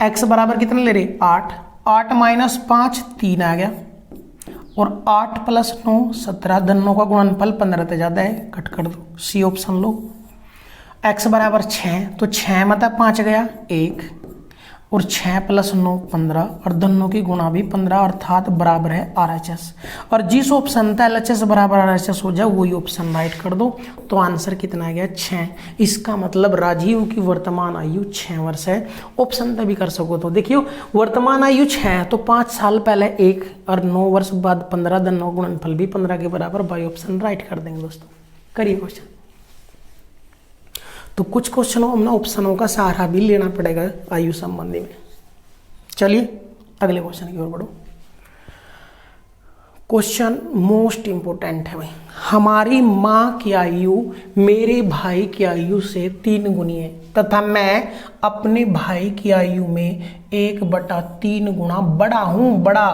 x बराबर कितने ले रहे, 8 8 - 5 3 आ गया और 8 + 9 17। दोनों का गुणनफल 15 से ज़्यादा है, कट कर दो। सी ऑप्शन लो। x बराबर 6 तो 6 में 5 गया 1 और 6 + 9 15 और दोनों की गुणा भी 15 अर्थात बराबर है RHS। और जिस ऑप्शन था LHS बराबर RHS हो जाए वही ऑप्शन राइट कर दो। तो आंसर कितना आ गया, 6। इसका मतलब राजीव की वर्तमान आयु 6 वर्ष है। ऑप्शन तभी कर सको तो देखियो, वर्तमान आयु 6 है तो 5 साल पहले 1 और 9 वर्ष बाद 15, दोनों गुणनफल भी 15 के बराबर, बाई ऑप्शन राइट कर देंगे दोस्तों। करिए क्वेश्चन। तो कुछ क्वेश्चनों में ऑप्शनों का सहारा भी लेना पड़ेगा आयु संबंधी में। चलिए अगले क्वेश्चन की ओर बढ़ो। क्वेश्चन मोस्ट इंपोर्टेंट है भाई। हमारी माँ की आयु मेरे भाई की आयु से 3 गुनी है तथा मैं अपने भाई की आयु में 1/3 गुना बड़ा हूँ। बड़ा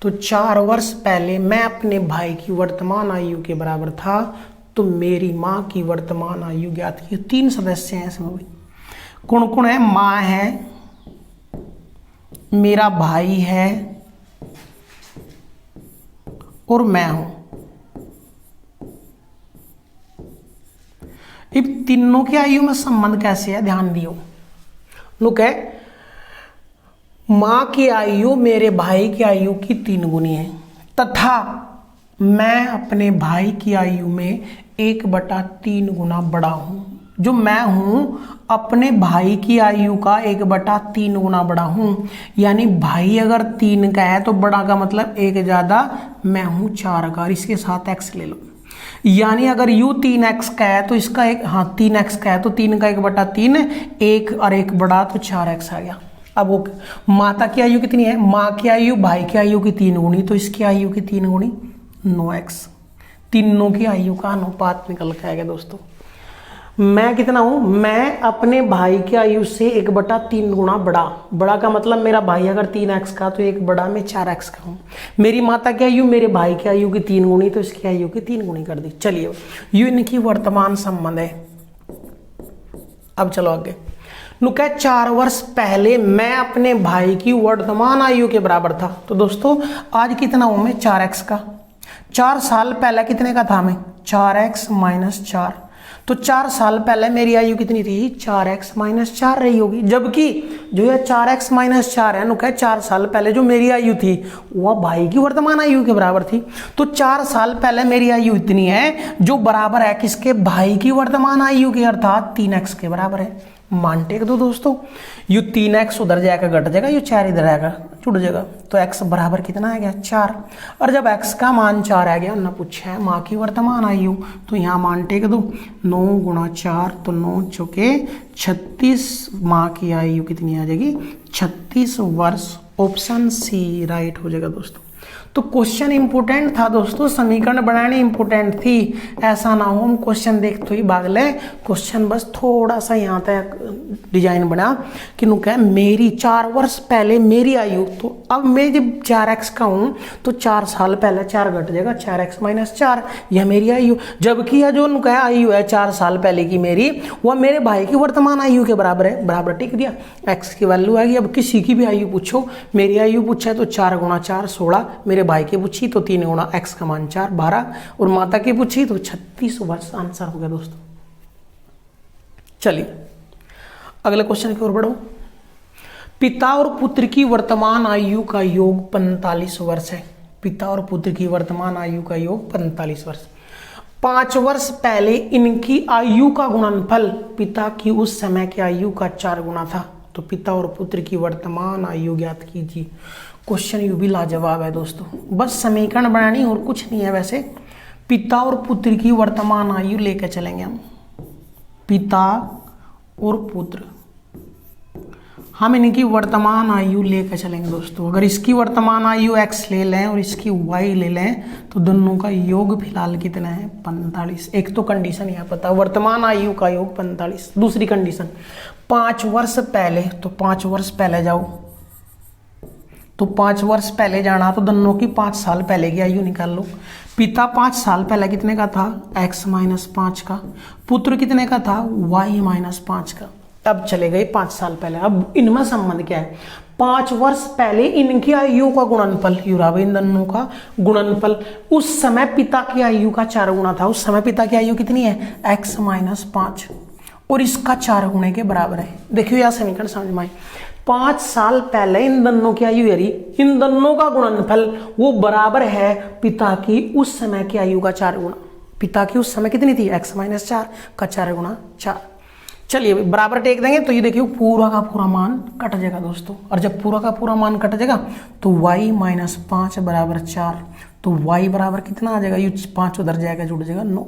तो 4 वर्ष पहले मैं अपने भाई की वर्तमान आयु के बराबर था, तो मेरी माँ की वर्तमान आयु ज्ञात की। 3 सदस्य हैं इसमें भाई। कौन कौन है, माँ है, मेरा भाई है और मैं हूं। इन तीनों की आयु में संबंध कैसे है, ध्यान दियो। लोग है माँ की आयु मेरे भाई की आयु की 3 गुनी है तथा मैं अपने भाई की आयु में 1/3 गुना बड़ा हूं। जो मैं हूं अपने भाई की आयु का 1/3 गुना बड़ा हूं। यानी भाई अगर 3 का है तो बड़ा का मतलब 1 ज्यादा, मैं हूं 4 का। इसके साथ x ले लो। यानी अगर u 3x का है तो इसका 3x का है तो 3 का 1/3, 1 और 1 बड़ा तो 4x आ गया। अब वो माता की आयु कितनी है, माँ की आयु भाई की आयु की 3 गुनी, तो इसकी आयु की 3 गुनी 9x। तीनों की आयु का अनुपात निकल के आएगा दोस्तों। मैं कितना हूं, मैं अपने भाई की आयु से 1/3 गुना बड़ा। बड़ा का मतलब मेरा भाई अगर 3x का तो 1 बड़ा में 4x का हूं। मेरी माता की आयु मेरे भाई की आयु की 3 गुनी, तो इसकी आयु की 3 गुनी कर दी। चलिए ये इनकी वर्तमान संबंध है। अब चलो आगे। नुका 4 वर्ष पहले मैं अपने भाई की वर्तमान आयु के बराबर था। तो दोस्तों आज कितना हूं मैं, 4x का। 4 साल पहले कितने का था मैं, 4x - 4। तो 4 साल पहले मेरी आयु कितनी थी, 4x-4 रही होगी। जबकि जो यह 4x-4 है, नुका 4 साल पहले जो मेरी आयु थी वह भाई की वर्तमान आयु के बराबर थी। तो 4 साल पहले मेरी आयु इतनी है जो बराबर है किसके, भाई की वर्तमान आयु के, अर्थात 3x के बराबर है। मान टेक दो दोस्तों, यू 3x उधर जाएगा घट जाएगा, यू 4 इधर आएगा जुड़ जाएगा, तो x बराबर कितना आ गया, 4। और जब x का मान 4 आ गया, ना पूछा है माँ की वर्तमान आयु, तो यहाँ मान टेक दो, 9 × 4 तो 9 चौके 36, माँ की आयु कितनी आ जाएगी, 36 वर्ष। ऑप्शन सी राइट हो जाएगा दोस्तों। तो क्वेश्चन इंपोर्टेंट था दोस्तों, समीकरण बनानी इंपोर्टेंट थी। ऐसा ना हो हम क्वेश्चन देखते ही भाग ले, क्वेश्चन बस थोड़ा सा यहाँ तक डिजाइन बना कि नु क्या मेरी 4 वर्ष पहले मेरी आयु, तो अब मैं जब 4x का हूँ तो 4 साल पहले 4 घट जाएगा, 4x-4 यह मेरी आयु। जबकि यह जो नु क्या आयु है 4 साल पहले की मेरी, वह मेरे भाई की वर्तमान आयु के बराबर है, बराबर टिक दिया, x की वैल्यू आएगी। अब किसी की भी आयु पूछो, मेरी आयु पूछा है तो 4 × 4 16, मेरे भाई की पूछी तो 3 × x का मान 4 12, और माता की पूछी तो 36 वर्ष। आंसर हो गया दोस्तों। चलिए अगले क्वेश्चन की ओर बढ़ो। पिता और पुत्र की वर्तमान आयु का योग 45 वर्ष है। पिता और पुत्र की वर्तमान आयु का योग 45 वर्ष। 5 वर्ष पहले इनकी आयु का गुणनफल पिता की उस समय की आयु का 4 गुना था। तो पिता और पुत्र की वर्तमान आयु ज्ञात कीजिए। क्वेश्चन यू भी लाजवाब है दोस्तों, बस समीकरण बनानी और कुछ नहीं है। वैसे पिता और पुत्र की वर्तमान आयु लेकर चलेंगे हम, पिता और पुत्र, हम इनकी वर्तमान आयु लेकर चलेंगे दोस्तों। अगर इसकी वर्तमान आयु x ले लें और इसकी y ले लें तो दोनों का योग फिलहाल कितना है, 45। एक तो कंडीशन यहाँ पता, वर्तमान आयु का योग 45। दूसरी कंडीशन 5 वर्ष पहले, तो 5 वर्ष पहले जाओ, तो 5 वर्ष पहले जाना तो दोनों की 5 साल पहले की आयु निकाल लो। पिता 5 साल पहले कितने का था, x-5 का, पुत्र कितने का था, y-5 का। अब चले गए 5 साल पहले। अब इनमें संबंध क्या है, 5 वर्ष पहले इनकी आयु का गुणनफल, युरावे इन दोनों का गुणनफल उस समय पिता की आयु का 4 गुना था। उस समय पिता की आयु कितनी है, x-5, और इसका 4 गुने के बराबर है। देखियो यह समीकरण समझ में आए। 5 साल पहले इन दोनों की आयु यानी इन दोनों का गुणनफल वो बराबर है पिता की उस समय की आयु का 4 गुना। पिता की उस समय कितनी थी, x-4 का 4 गुना 4। चलिए बराबर टेक देंगे तो ये देखिए पूरा का पूरा मान कट जाएगा दोस्तों। और जब पूरा का पूरा मान कट जाएगा तो y-5 बराबर 4, तो y बराबर कितना आ जाएगा, ये 5 उधर जाएगा जुड़ जाएगा 9।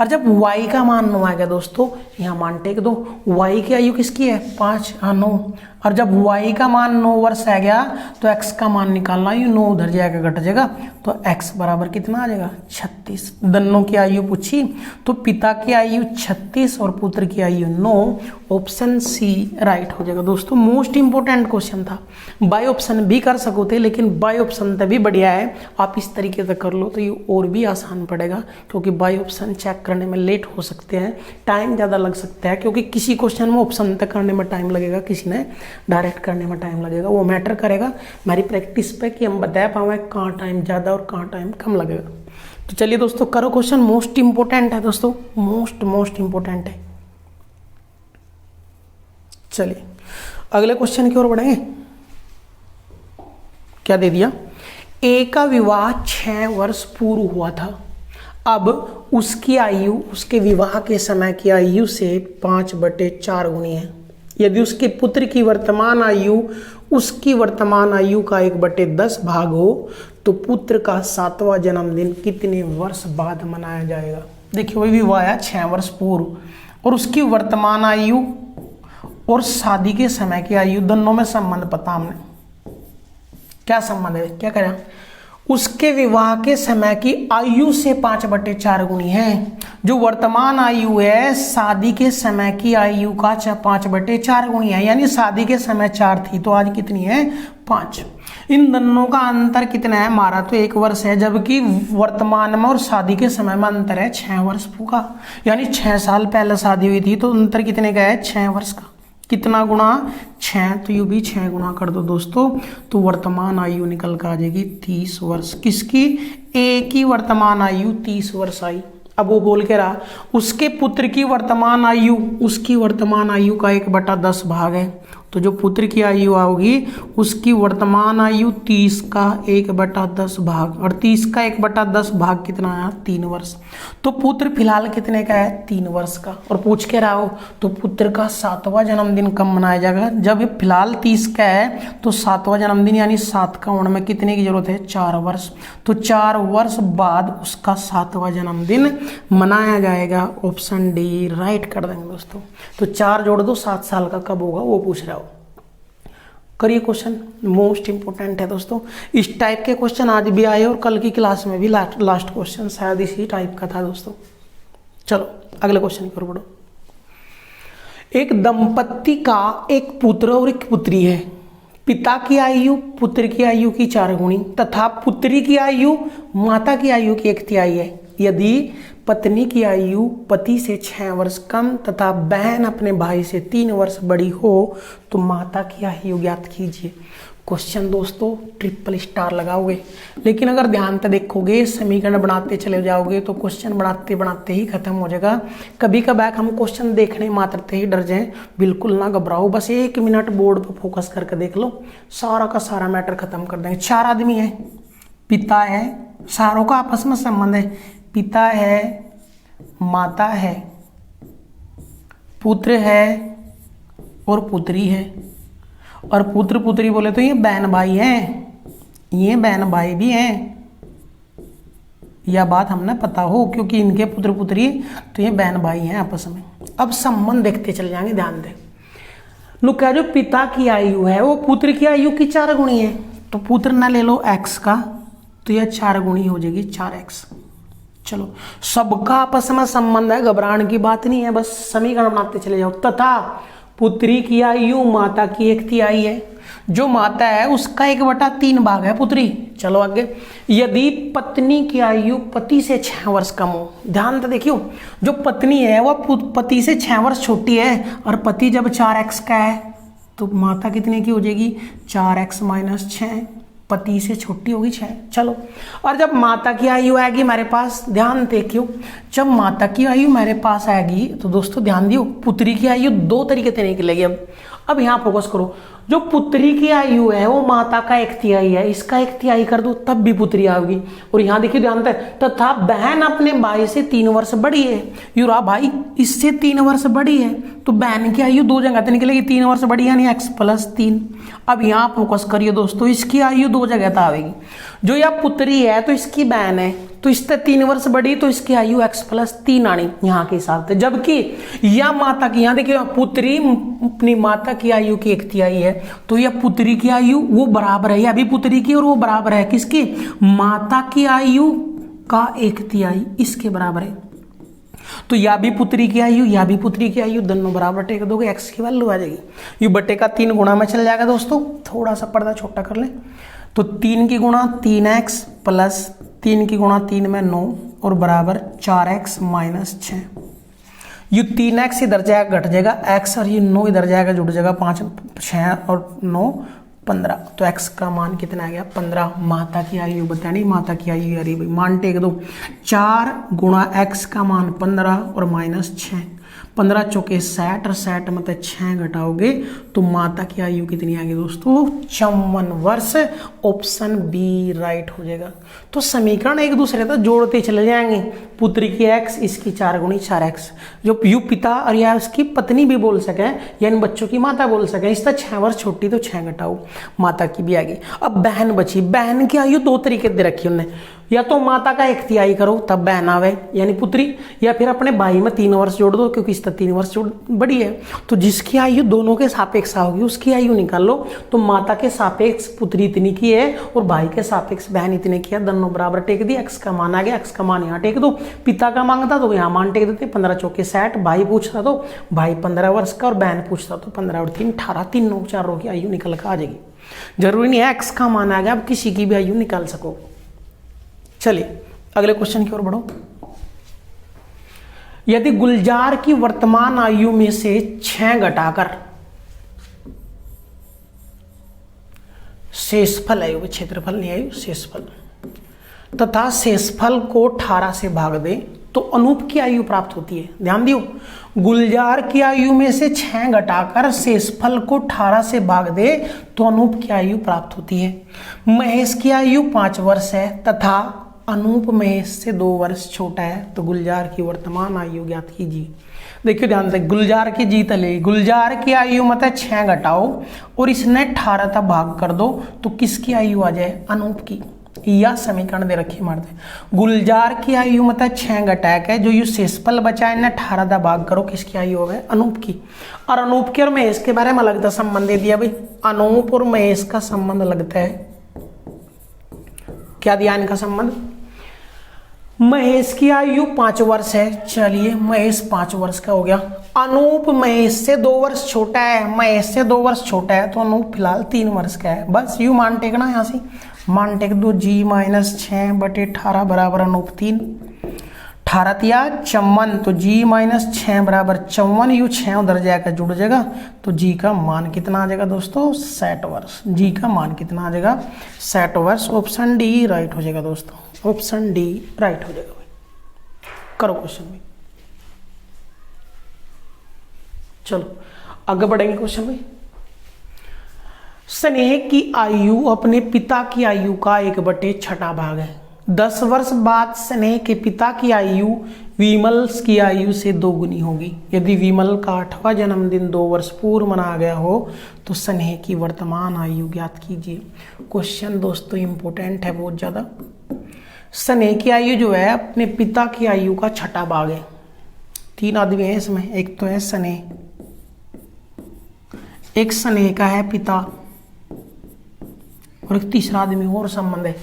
और जब y का मान 9 आएगा दोस्तों, यहाँ मान टेक दो, y की आयु किसकी है, 5, 9। और जब y का मान 9 वर्ष आ गया तो x का मान निकालना, ये 9 उधर जाएगा घट जाएगा, तो x बराबर कितना आ जाएगा, 36। दोनों की आयु पूछी तो पिता की आयु 36 और पुत्र की आयु 9। ऑप्शन सी राइट हो जाएगा दोस्तों। मोस्ट इंपोर्टेंट क्वेश्चन था, बाय ऑप्शन भी कर सको थे, लेकिन बाय ऑप्शन तभी बढ़िया है। आप इस तरीके से कर लो तो ये और भी आसान पड़ेगा, क्योंकि बाय ऑप्शन चेक करने में लेट हो सकते हैं, टाइम ज़्यादा लग सकता है, क्योंकि किसी क्वेश्चन में ऑप्शन तक करने में टाइम लगेगा, किसी ने डायरेक्ट करने में टाइम लगेगा। वो मैटर करेगा हमारी प्रैक्टिस पे कि हम बता पाए कहाँ टाइम ज़्यादा और कहाँ टाइम कम लगेगा। तो चलिए दोस्तों करो क्वेश्चन, मोस्ट इंपोर्टेंट है दोस्तों, मोस्ट इंपोर्टेंट है। चलिए अगले क्वेश्चन की ओर बढ़ेंगे। क्या दे दिया, ए का विवाह 6 वर्ष पूर्व हुआ था। अब उसकी आयु उसके विवाह के समय की आयु से 5/4 गुनी है। यदि उसके पुत्र की वर्तमान आयु उसकी वर्तमान आयु का 1/10 भाग हो तो पुत्र का 7वां जन्मदिन कितने वर्ष बाद मनाया जाएगा। देखिए वही विवाह है 6 वर्ष पूर्व, और उसकी वर्तमान आयु और शादी के समय की आयु दोनों में संबंध पता हमने। क्या संबंध है, क्या करें, उसके विवाह के समय की आयु से 5/4 गुनी है। जो वर्तमान आयु है शादी के समय की आयु का 5/4 गुनी है, यानी शादी के समय 4 थी तो आज कितनी है, 5। इन दोनों का अंतर कितना है, हमारा तो 1 वर्ष है, जबकि वर्तमान में और शादी के समय में अंतर है 6 वर्ष का, यानी 6 साल पहले शादी हुई थी तो अंतर कितने का है, 6 वर्ष का। कितना गुना, 6, तो यू भी 6 गुना कर दो दोस्तों, तो वर्तमान आयु निकल कर आ जाएगी 30 वर्ष। किसकी, ए की वर्तमान आयु 30 वर्ष आई। अब वो बोल के रहा उसके पुत्र की वर्तमान आयु, उसकी वर्तमान आयु का 1/10 भाग है। तो जो पुत्र की आयु आओगी उसकी वर्तमान आयु 30 का 1/10 भाग, और 30 का 1/10 भाग कितना आया 3 वर्ष। तो पुत्र फिलहाल कितने का है 3 वर्ष का। और पूछ के रहा हो तो पुत्र का 7वां जन्मदिन कब मनाया जाएगा, जब फिलहाल 30 का है तो 7वां जन्मदिन यानी 7 का होने में कितने की जरूरत है 4 वर्ष। तो 4 वर्ष बाद उसका 7वां जन्मदिन मनाया जाएगा। ऑप्शन डी राइट कर देंगे दोस्तों। तो 4 जोड़ दो 7 साल का कब होगा वो पूछ रहा हो। करिए क्वेश्चन, मोस्ट इंपोर्टेंट है दोस्तों। इस टाइप के क्वेश्चन आज भी आए और कल की क्लास में भी लास्ट क्वेश्चन शायद इसी टाइप का था दोस्तों। चलो अगले क्वेश्चन की ओर बढ़ो। एक दंपत्ति का एक पुत्र और एक पुत्री है। पिता की आयु पुत्र की आयु की 4 गुनी तथा पुत्री की आयु माता की आयु की 1/3 है। यदि पत्नी की आयु पति से 6 वर्ष कम तथा बहन अपने भाई से 3 वर्ष बड़ी हो तो माता की आयु ज्ञात कीजिए। क्वेश्चन दोस्तों ट्रिपल स्टार लगाओगे, लेकिन अगर ध्यान से देखोगे समीकरण बनाते चले जाओगे तो क्वेश्चन बनाते बनाते ही खत्म हो जाएगा। कभी कभार हम क्वेश्चन देखने मात्र से ही डर जाएं, बिल्कुल ना घबराओ, बस 1 मिनट बोर्ड पर फोकस करके देख लो, सारा का सारा मैटर खत्म कर देंगे। 4 आदमी है, पिता है, सारों का आपस में संबंध है, पिता है, माता है, पुत्र है और पुत्री है। और पुत्र पुत्री बोले तो ये बहन भाई हैं, ये बहन भाई भी हैं, यह बात हमने पता हो क्योंकि इनके पुत्र पुत्री तो ये बहन भाई हैं आपस में। अब संबंध देखते चले जाएंगे, ध्यान दें। लोग क्या जो पिता की आयु है वो पुत्र की आयु की 4 गुनी है, तो पुत्र ना ले लो x का तो यह 4 गुनी हो जाएगी 4x। चलो सबका आपस में संबंध है, घबराने की बात नहीं है, बस समीकरण बनाते चले जाओ। तथा पुत्री की आयु माता की 1/3 है, जो माता है उसका 1/3 भाग है पुत्री। चलो आगे। यदि पत्नी की आयु पति से 6 वर्ष कम हो, ध्यान से देखियो, जो पत्नी है वह पति से 6 वर्ष छोटी है और पति जब 4x का है तो माता कितने की हो जाएगी 4x - 6, पति से छोटी होगी 6। चलो, और जब माता की आयु आएगी हमारे पास, ध्यान देखियो, जब माता की आयु मेरे पास आएगी तो दोस्तों ध्यान दियो, पुत्री की आयु 2 तरीके से निकलेगी। अब यहाँ फोकस करो, जो पुत्री की आयु है वो माता का 1/3 है, इसका 1/3 कर दो तब भी पुत्री आएगी। और यहाँ देखिए ध्यान से, तथा बहन अपने भाई से 3 वर्ष बड़ी है। युरा भाई इससे 3 वर्ष बड़ी है तो बहन की आयु 2 जगह से निकलेगी, 3 वर्ष बड़ी यानी x + 3। अब यहाँ फोकस करिए दोस्तों, इसकी आयु 2 जगह से आएगी। जो यह पुत्री है तो इसकी बहन है तो इससे 3 वर्ष बड़ी तो इसकी आयु x + 3 आनी यहाँ के हिसाब से। जबकि यह माता की, यहाँ देखिए पुत्री अपनी माता की आयु की 1/3 है तो यह पुत्री की आयु वो बराबर है, यह भी पुत्री की और वो बराबर है किसकी, माता की आयु का 1/3 इसके बराबर है। तो या भी पुत्री की आयु या भी पुत्री की आयु दोनों बराबर टेक दोगे, x की वैल्यू आ जाएगी। ये बटे का 3 गुणा में चल जाएगा दोस्तों, थोड़ा सा पर्दा छोटा कर लें तो 3 की गुणा 3x + 3 की गुणा 3 में 9 और बराबर 4x - 6। ये 3x इधर जाएगा घट जाएगा x और ये 9 इधर जाएगा जुड़ जाएगा, 5 6 और 9 15। तो x का मान कितना आ गया 15। माता की आयु बतानी, माता की आयु आ रही भाई, मान टेक दो 4 गुणा x का मान 15 और -6, 15 चौके 60 और 60 मतलब 6 घटाओगे तो माता की आयु कितनी आ गई दोस्तों 54 वर्ष। ऑप्शन बी राइट हो जाएगा। तो समीकरण एक दूसरे से जोड़ते चले जाएंगे, पुत्री की x इसकी 4 गुनी 4x, जो यू पिता और या उसकी पत्नी भी बोल सके या इन बच्चों की माता बोल सके, इससे 6 वर्ष छोटी तो 6 घटाओ, माता की भी आ गई। अब बहन बची, बहन की आयु 2 तरीके से रखी उन्होंने, या तो माता का 1/3 करो तब बहन आवे यानी पुत्री, या फिर अपने भाई में 3 वर्ष जोड़ दो क्योंकि इसका 3 वर्ष बड़ी है। तो जिसकी आयु दोनों के सापेक्ष होगी उसकी आयु निकाल लो। तो माता के सापेक्ष पुत्री इतनी की है और भाई के सापेक्ष बहन इतने की है, दोनों बराबर टेक दी। x का मान आ गया, x का मान यहाँ टेक दो। पिता का मांगता तो यहाँ मान टेक देते, 15 चौके 60। भाई पूछता तो भाई 15 वर्ष का और बहन पूछता तो 15 और 3 18, 3 9 चारों की आयु निकल कर आ जाएगी। जरूरी नहीं है x का मान आ गया अब किसी की भी आयु निकाल सको। चलिए अगले क्वेश्चन की ओर बढ़ो। यदि गुलजार की वर्तमान आयु में से 6 घटाकर शेषफल आयु, क्षेत्रफल नहीं आयु शेषफल, तथा शेषफल को 18 से भाग दे तो अनूप की आयु प्राप्त होती है। ध्यान दियो, गुलजार की आयु में से 6 घटाकर शेषफल को 18 से भाग दे तो अनूप की आयु प्राप्त होती है। महेश की आयु 5 वर्ष है तथा अनूप महेश से 2 वर्ष छोटा है, तो गुलजार की वर्तमान आयु ज्ञात कीजिए। देखिए ध्यान से, गुलजार की जीत ले, गुलजार की आयु मतलब 6 घटाओ और इसने 18 तक भाग कर दो तो किसकी आयु आ जाए? अनूप की। या समीकरण दे रखी मार दे, गुलजार की आयु मतलब 6 घटाक है, जो यू शेषफल बचा है 18 दा भाग करो, किसकी आयु हो गए? अनूप की। और अनूप के और महेश के बारे में लगता संबंध दे दिया भाई, अनूप और महेश का संबंध लगता है, क्या दिया इनका संबंध? महेश की आयु 5 वर्ष है, चलिए महेश 5 वर्ष का हो गया। अनूप महेश से 2 वर्ष छोटा है, महेश से 2 वर्ष छोटा है, तो अनूप फिलहाल 3 वर्ष का है। बस यू मान टेकना, यहाँ से मान टेक दो, जी माइनस 6/18 बराबर अनूप 3, 18 तिया 54, तो जी माइनस 6 बराबर 54, यू 6 उधर जाकर जुड़ जाएगा, तो जी का मान कितना आ जाएगा दोस्तों? 60 वर्ष। जी का मान कितना आ जाएगा? 60 वर्ष। ऑप्शन डी राइट हो जाएगा दोस्तों, ऑप्शन डी राइट हो जाएगा भाई। करो क्वेश्चन में, चलो आगे बढ़ेंगे क्वेश्चन में। स्नेह की आयु अपने पिता की आयु का 1/6 भाग है। 10 वर्ष बाद स्नेह के पिता की आयु विमल की आयु से 2 गुनी होगी। यदि विमल का 8वां जन्मदिन 2 वर्ष पूर्व मनाया गया हो तो स्नेह की वर्तमान आयु ज्ञात कीजिए। क्वेश्चन दोस्तों इंपॉर्टेंट है बहुत ज्यादा। स्नेह की आयु जो है अपने पिता की आयु का 6वां भाग है। 3 आदमी है इसमें, एक तो है स्नेह, एक स्नेह का है पिता और एक तीसरा आदमी और संबंध है।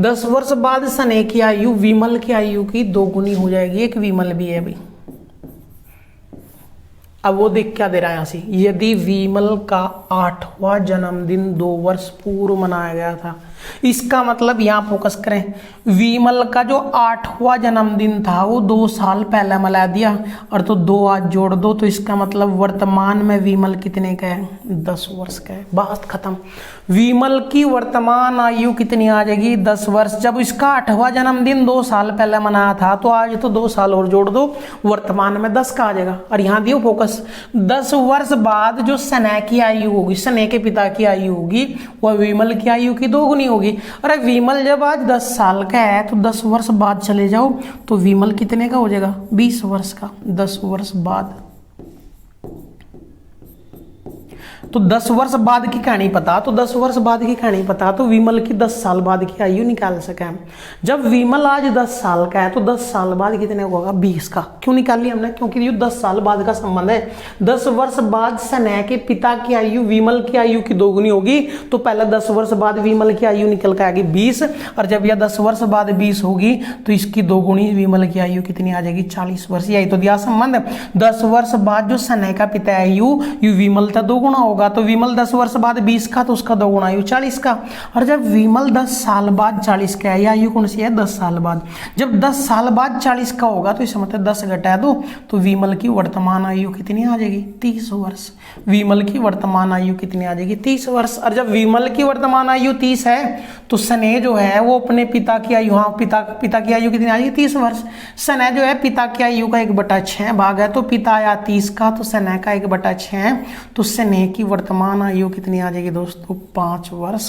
10 वर्ष बाद स्नेह की आयु विमल की आयु की 2 गुनी हो जाएगी। एक विमल भी है भाई। अब वो देख क्या दे रहा है यहां से, यदि विमल का 8वां जन्मदिन 2 वर्ष पूर्व मनाया गया था, इसका मतलब यहां फोकस करें, विमल का जो 8वां जन्मदिन था वो 2 साल पहले मना दिया और तो 2 आज जोड़ दो, तो इसका मतलब वर्तमान में विमल कितने का है? 10 वर्ष का है। बात खत्म। विमल की वर्तमान आयु कितनी आ जाएगी? 10 वर्ष। जब इसका 8वां जन्मदिन 2 साल पहले मनाया था तो आज तो 2 साल और जोड़ दो, वर्तमान में 10 का आ जाएगा। और यहां दियो फोकस, 10 वर्ष बाद जो स्नेह की आयु होगी, स्नेह के पिता की आयु होगी, वह विमल की आयु की 2 गुनी होगी। अरे विमल जब आज 10 साल का है तो 10 वर्ष बाद चले जाओ तो विमल कितने का हो जाएगा? 20 वर्ष का। 10 वर्ष बाद, तो 10 वर्ष बाद की कहानी पता, तो 10 वर्ष बाद की कहानी पता तो विमल की 10 साल बाद की आयु निकाल सके हम। जब विमल आज 10 साल का है तो 10 साल बाद कितने होगा? 20 का। क्यों निकाल लिया हमने? क्योंकि ये 10 साल बाद का संबंध है। 10 वर्ष बाद स्नेह के पिता की आयु विमल की आयु की 2 गुनी होगी, तो पहले 10 वर्ष बाद विमल की आयु निकल कर आएगी 20, और जब यह 10 वर्ष बाद 20 होगी तो इसकी 2 गुनी विमल की आयु कितनी आ जाएगी? 40 वर्ष। यही तो दिया संबंध। 10 वर्ष बाद जो स्नेह का पिता आयु विमल का 2 गुना होगा, तो विमल 10 वर्ष बाद 20 का, तो उसका 2 गुना आयु 40 का। और जब विमल 10 साल बाद 40 का है, या आयु कौन सी है? 10 साल बाद। जब 10 साल बाद 40 का होगा तो इसका मतलब 10 घटा दो तो विमल की वर्तमान आयु कितनी आ जाएगी? 30 वर्ष। विमल की वर्तमान आयु कितनी आ जाएगी? 30 वर्ष। और जब विमल की वर्तमान आयु 30 है तो स्नेह जो है वो अपने पिता की आयु, हाँ पिता की आयु कितनी आ जाएगी? 30 वर्ष। स्नेह जो है पिता की आयु का 1/6 भाग है, तो पिता आया 30 का, तो स्नेह का 1/6, तो स्नेह की वर्तमान आयु कितनी आ जाएगी दोस्तों? 5 वर्ष।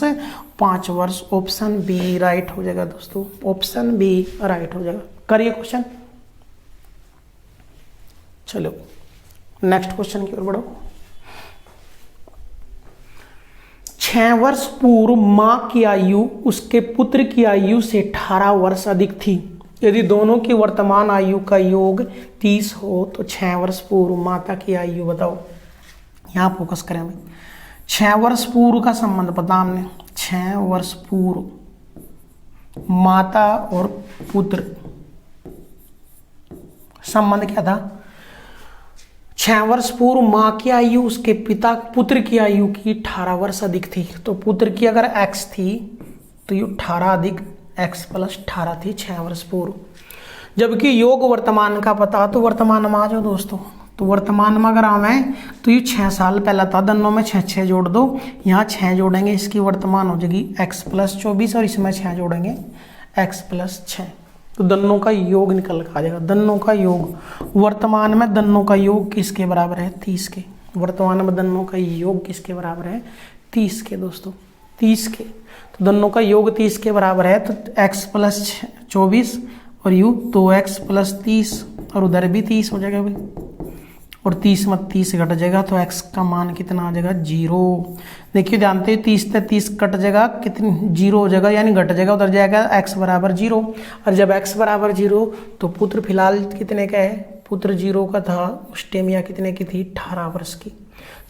5 वर्ष। ऑप्शन बी राइट हो जाएगा दोस्तों, ऑप्शन बी राइट हो जाएगा। करिए क्वेश्चन। चलो नेक्स्ट क्वेश्चन की ओर बढ़ो। 6 वर्ष पूर्व मां की आयु उसके पुत्र की आयु से 18 वर्ष अधिक थी। यदि दोनों की वर्तमान आयु का योग 30 हो तो 6 वर्ष पूर्व माता की आयु बताओ। यहां फोकस करें हमें। 6 वर्ष पूर्व का संबंध पता हमने। 6 वर्ष पूर्व माता और पुत्र संबंध क्या था? 6 वर्ष पूर्व मां की आयु उसके पुत्र की आयु की 18 वर्ष अधिक थी। तो पुत्र की अगर x थी तो ये 18 अधिक x + 18 थी 6 वर्ष पूर्व। जबकि योग वर्तमान का पता, तो वर्तमान में आ जाओ दोस्तों। तो वर्तमान में अगर आवे तो ये 6 साल पहला था, दोनों में 6 जोड़ दो, यहाँ 6 जोड़ेंगे, इसकी वर्तमान हो जाएगी x + 24 और इसमें 6 जोड़ेंगे x + 6। तो दोनों का योग निकल कर आ जाएगा। दोनों का योग वर्तमान में दोनों का योग किसके बराबर है? 30 के। वर्तमान में दोनों का योग किसके बराबर है? 30 के दोस्तों, 30 के। तो दोनों का योग 30 के बराबर है, तो x प्लस 24 और u 2x प्लस 30 और उधर भी 30 हो जाएगा भाई, और 30 में 30 घट जाएगा तो x का मान कितना आ जाएगा? 0। देखिए जानते हैं 30 से 30 कट जाएगा, कितनी 0 हो जाएगा यानी घट जाएगा, उधर जाएगा x बराबर 0। और जब x बराबर 0 तो पुत्र फिलहाल कितने का है? पुत्र 0 का था उस टाइम, या कितने की थी? 18 वर्ष की।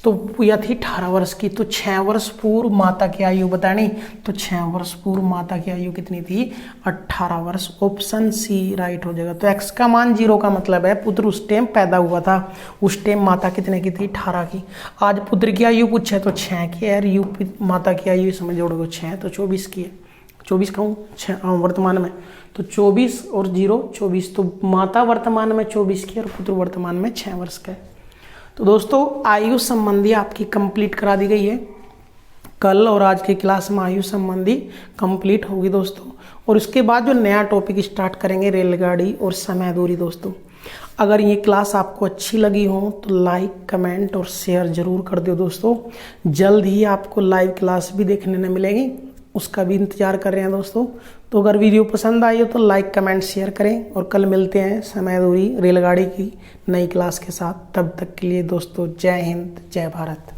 तो यह थी 18 वर्ष की, तो 6 वर्ष पूर्व माता की आयु बतानी, तो 6 वर्ष पूर्व माता की आयु कितनी थी? 18 वर्ष। ऑप्शन सी राइट हो जाएगा। तो x का मान 0 का मतलब है पुत्र उस टाइम पैदा हुआ था, उस टाइम माता कितने की थी? 18 की। आज पुत्र की आयु पूछे तो 6 की है, यू माता की आयु इसमें जोड़ोगे 6 तो 24 की है। 24 कहूँ 6 वर्तमान में, तो 24 और 0 24, तो माता वर्तमान में 24 की और पुत्र वर्तमान में 6 वर्ष का है। तो दोस्तों आयु संबंधी आपकी कंप्लीट करा दी गई है। कल और आज की क्लास में आयु संबंधी कंप्लीट होगी दोस्तों, और उसके बाद जो नया टॉपिक स्टार्ट करेंगे रेलगाड़ी और समय दूरी। दोस्तों अगर ये क्लास आपको अच्छी लगी हो तो लाइक कमेंट और शेयर जरूर कर दो दोस्तों। जल्द ही आपको लाइव क्लास भी देखने को मिलेगी, उसका भी इंतजार कर रहे हैं दोस्तों। तो अगर वीडियो पसंद आई हो तो लाइक कमेंट शेयर करें, और कल मिलते हैं समय दूरी रेलगाड़ी की नई क्लास के साथ। तब तक के लिए दोस्तों जय हिंद जय भारत।